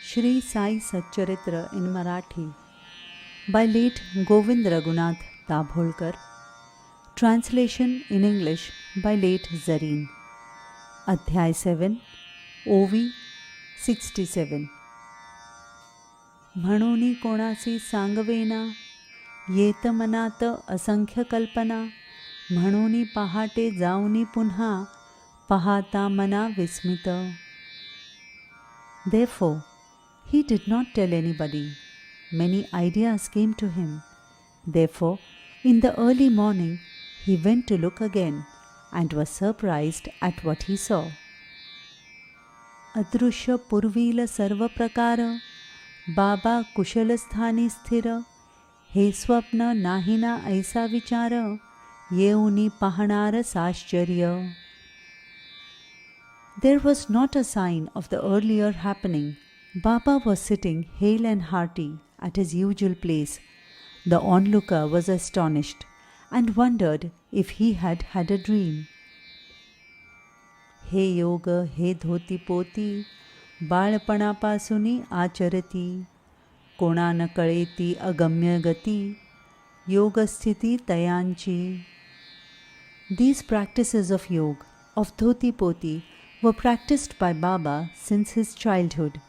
Shri Sai Satcharitra in Marathi by late Govind Raghunath Dabholkar. Translation in English by late Zareen. Adhyay 7, OV 67. म्हणूनी कोणासी सांगवेना, येत मनात असंख्य कल्पना. म्हणूनी पहाटे जाऊनी पुन्हा, पाहता मना विस्मित. Therefore, he did not tell anybody. Many ideas came to him. Therefore, in the early morning, he went to look again and was surprised at what he saw. अदृश्य पूर्वील सर्व प्रकार, बाबा कुशलस्थानी स्थिर. हे स्वप्न नाही ना ऐसा विचार, येऊनी पाहणार साश्चर्य. There was not a sign of the earlier happening. Baba was sitting hale and hearty at his usual place. The onlooker was astonished and wondered if he had had a dream. हे योग हे धोती पोती, बाळपणापासूनी आचरती. कोणा न कळेती अगम्य गती, योगस्थिती तयांची. These practices of yoga, of dhoti poti, were practiced by Baba since his childhood.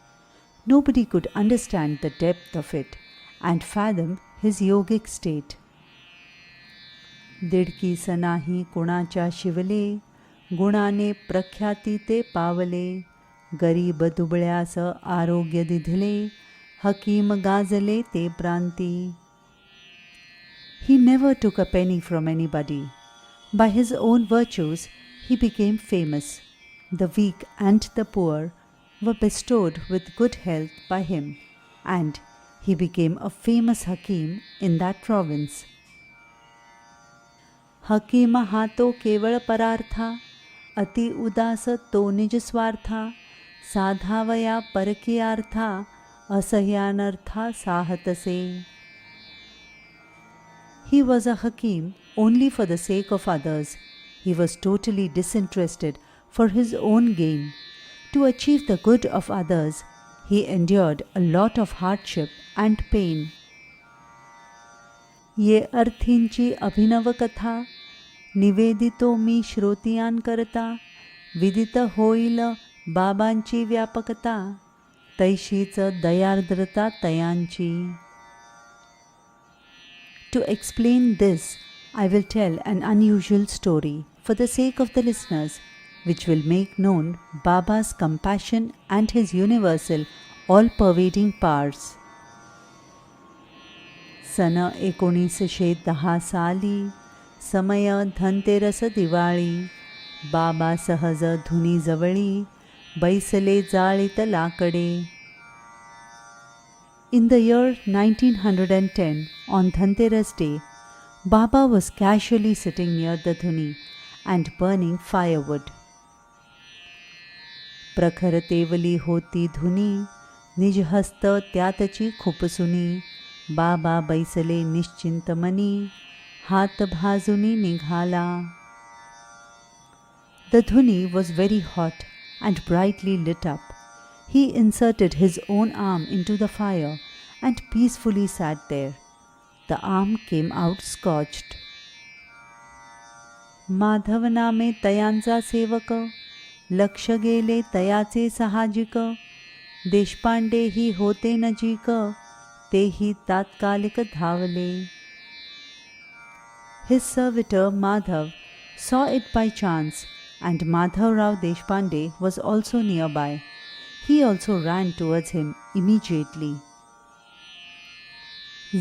Nobody could understand the depth of it and fathom his yogic state. दिडकी सनाही कुणाच्या शिवले, गुणाने प्रख्याती ते पावले. गरीब दुबळ्यास आरोग्य दिधले, हकीम गाजले ते प्रांती. He never took a penny from anybody. By his own virtues, he became famous. The weak and the poor were bestowed with good health by him, and he became a famous Hakim in that province. हकीम हा तो केवळ परार्था, अति उदास तो निज स्वार्था. साधावया परकीयार्था, असह्यानर्था साहतसे. He was a Hakim only for the sake of others. He was totally disinterested for his own gain. To achieve the good of others, he endured a lot of hardship and pain. ये अर्थींची अभिनव कथा, निवेदितो मी श्रोतियान करता. विदित होईल बाबांची व्यापकता, तैशीच दयार्द्रता तयांची. To explain this, I will tell an unusual story for the sake of the listeners, which will make known Baba's compassion and his universal, all-pervading powers. सन 1910 साली, समय धनतेरस दिवाळी. बाबा सहज धुनी जवळी, बैसले जाळीत लाकडे. In the year 1910, on Dhanteras day, Baba was casually sitting near the dhuni and burning firewood. प्रखर तेवली होती धुनी, निज हस्त त्यातची खुपसुनी. बाबा बैसले निश्चिंत मनी, हात भाजुनी निघाला. The dhuni was very hot and brightly lit up. He inserted his own arm into the fire and peacefully sat there. The arm came out scorched. Madhav नामे तयांचा सेवक, लक्ष गेले तयाचे साहजिक. देशपांडे ही होते नजीक, तेही तात्कालिक धावले. His servitor Madhav saw it by chance, and Madhav Rao Deshpande was also nearby. He also ran towards him immediately.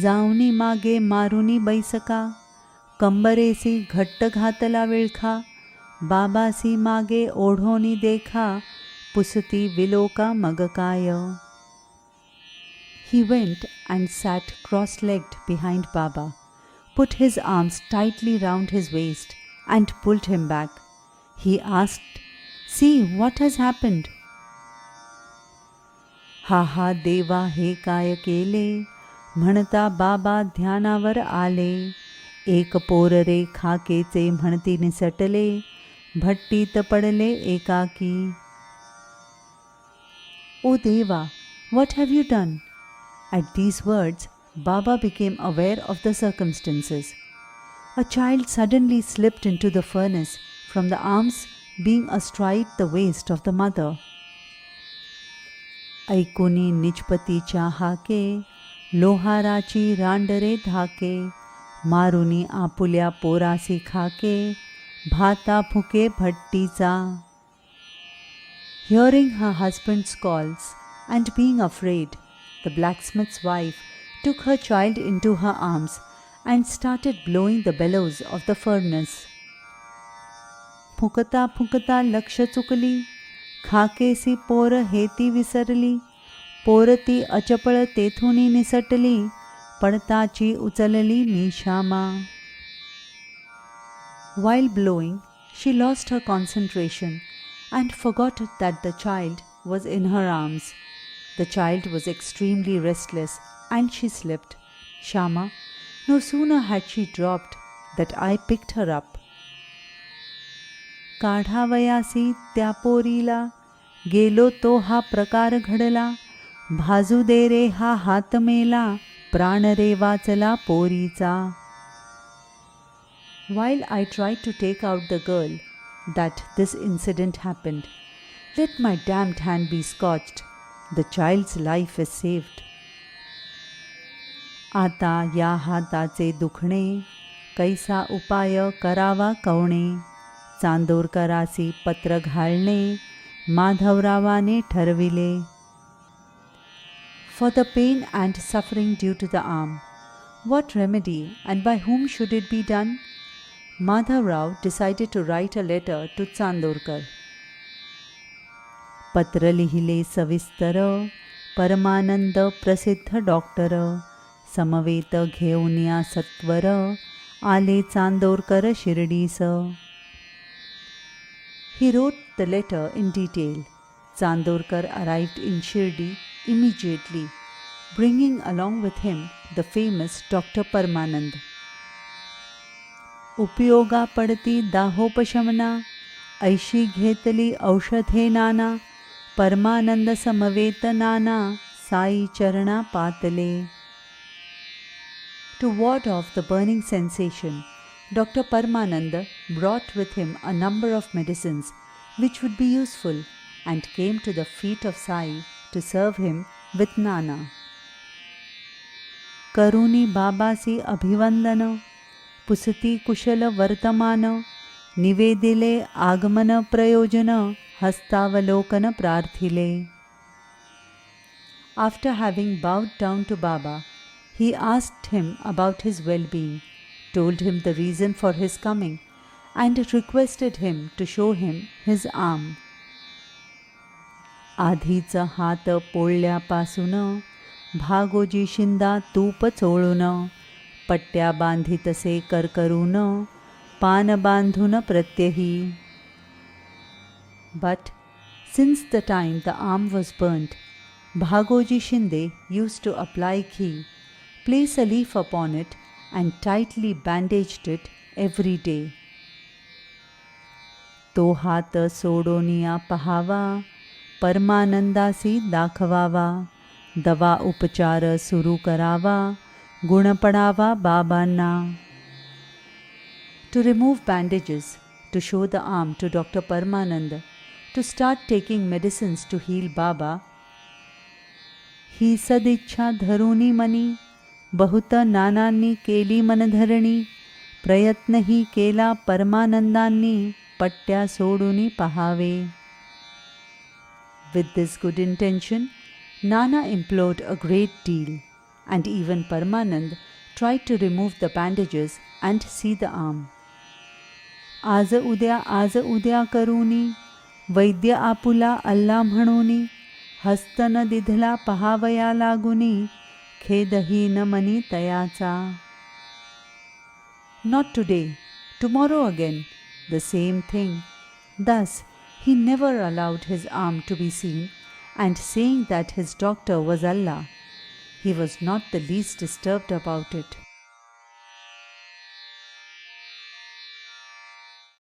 जाऊनी मागे मारुनी बैसका, कंबरेसी घट्ट घातला विळखा. बाबासी मागे ओढोनी देखा, पुसती विलोका मग काय. He went and sat cross-legged behind Baba, put his arms tightly round his waist and pulled him back. He asked, "See, what has happened?" हा हा देवा हे काय केले, म्हणता बाबा ध्यानावर आले. एक पोर रे खाकेचे म्हणती निसटले, भट्टीत पडले एकाकी. ओ देवा, What have you done?" At these words, Baba became aware of the circumstances. A child suddenly slipped into the furnace from the arms being astride the waist of the mother. ऐकुनी निजपतीच्या हाके, लोहाराची रांडरे धाके, मारुनी आपुल्या पोरासी खाके, भाता फुके भट्टीचा. Hearing her husband's calls and being afraid, the blacksmith's wife took her child into her arms and started blowing the bellows of the furnace. फुकता फुकता लक्ष चुकली, खाकेसी पोर Haiti विसरली, पोरती अचपळ तेथुनी निसटली, पडताची उचलली निशामा. While blowing, she lost her concentration and forgot that the child was in her arms. The child was extremely restless and she slept. Shama, no sooner had she dropped that I picked her up. काढावयासी त्या पोरीला, गेलो तो हा प्रकार घडला, भाजू दे रे हा हात मेला, प्राण रे वाचला पोरीचा. While I tried to take out the girl, that this incident happened. Let my damned hand be scorched. The child's life is saved. आता या हाताचे दुखणे, कैसा उपाय करावा कवणे, चांदोरकरासी पत्र घालणे, माधवरावाने ठरविले. For the pain and suffering due to the arm, what remedy and by whom should it be done? Madhavrao decided to write a letter to Chandorkar. पत्र लिहिले सविस्तर, परमानंद प्रसिद्ध डॉक्टर, समवेत घेऊनिया सत्वर, आले Chandorkar शिर्डीस. He wrote the letter in detail. Chandorkar arrived in Shirdi immediately, bringing along with him the famous Dr. Paramanand. उपयोगा पडती दाहोपशमना, ऐशी घेतली औषधे नाना, परमानंद समवेत नाना, साई चरणा पातले. To ward off the burning sensation, Dr. Paramanand brought with him a number of medicines which would be useful and came to the feet of Sai to serve him with nana. करुणी बाबासी अभिवंदन, पुसती कुशल वर्तमान, निवेदिले आगमन प्रयोजन, हस्तावलोकन प्रार्थिले. After having bowed down to Baba, he asked him about his well-being, told him the reason for his coming, and requested him to show him his arm. आधीचा हात पोळल्यापासून, भागोजी शिंदा तूप चोळून, पट्ट्या बांधितसे करकरून, पान बांधून प्रत्यही. But since the time the arm was burnt, Bhagoji Shinde used to apply ghee, place a leaf upon it, and tightly bandaged it every day. तो हात सोडोनिया पहावा, परमानंदासी दाखवावा, दवा उपचार सुरू करावा, गुण पडावा बाबांना. To remove bandages, to show the arm to Dr. Paramanand, to start taking medicines to heal Baba. ही सदिच्छा धरुनी मनी, बहुत नानांनी केली मनधरणी, प्रयत्नही केला परमानंदांनी, पट्ट्या सोडूनी पहावे. With this good intention, Nana implored a great deal, and even Paramanand tried to remove the bandages and see the arm. आज उद्या करूनी, वैद्य आपुला अल्ला म्हणूनी, हस्त न दिधला पहावया लागुनी, खेदही न money तयाचा. Not today, tomorrow again, the same thing. Thus, he never allowed his arm to be seen, and saying that his doctor was Allah, he was not the least disturbed about it.